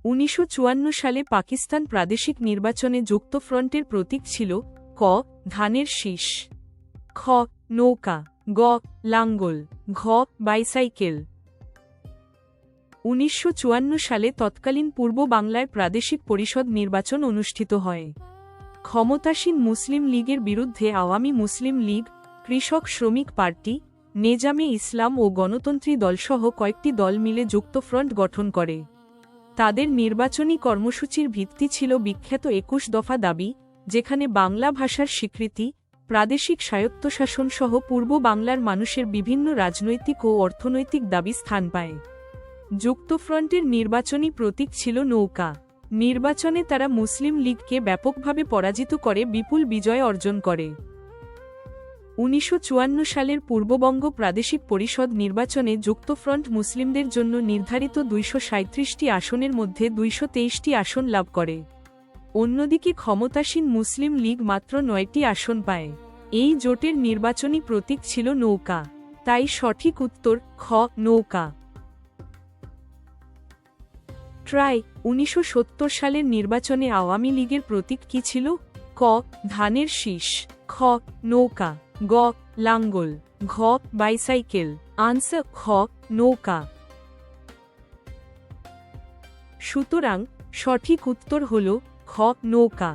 1954 সালে পাকিস্তান প্রাদেশিক নির্বাচনে যুক্তফ্রন্টের প্রতীক ছিল ক ধানের শীষ, খ নৌকা, গ লাঙ্গল, ঘ বাইসাইকেল। 1954 সালে তৎকালীন পূর্ব বাংলায় প্রাদেশিক পরিষদ নির্বাচন অনুষ্ঠিত হয়। ক্ষমতাসীন মুসলিম লীগের বিরুদ্ধে আওয়ামী মুসলিম লীগ, কৃষক শ্রমিক পার্টি, নেজামে ইসলাম ও গণতন্ত্রী দলসহ কয়েকটি দল মিলে যুক্তফ্রন্ট গঠন করে। তাদের নির্বাচনী কর্মসূচির ভিত্তি ছিল বিখ্যাত 21 দফা দাবি, যেখানে বাংলা ভাষার স্বীকৃতি, প্রাদেশিক স্বায়ত্তশাসন সহ পূর্ব বাংলার মানুষের বিভিন্ন রাজনৈতিক ও অর্থনৈতিক দাবি স্থান পায়। যুক্তফ্রন্টের নির্বাচনী প্রতীক ছিল নৌকা। নির্বাচনে তারা মুসলিম লীগকে ব্যাপকভাবে পরাজিত করে বিপুল বিজয় অর্জন করে। 1954 সালের পূর্ববঙ্গ প্রাদেশিক পরিষদ নির্বাচনে যুক্তফ্রন্ট মুসলিমদের জন্য নির্ধারিত 237টি আসনের মধ্যে 223টি আসন লাভ করে। অন্যদিকে ক্ষমতাসীন মুসলিম লীগ মাত্র 9টি আসন পায়। এই জোটের নির্বাচনী প্রতীক ছিল নৌকা, তাই সঠিক উত্তর খ নৌকা। ট্রাই 1970 সালের নির্বাচনে আওয়ামী লীগের প্রতীক কি ছিল? ক ধানের শীষ, খ নৌকা, গ লাঙ্গল, ঘ বাইসাইকেল। আনসার খ নৌকা। সুতরাং সঠিক উত্তর হল খ নৌকা।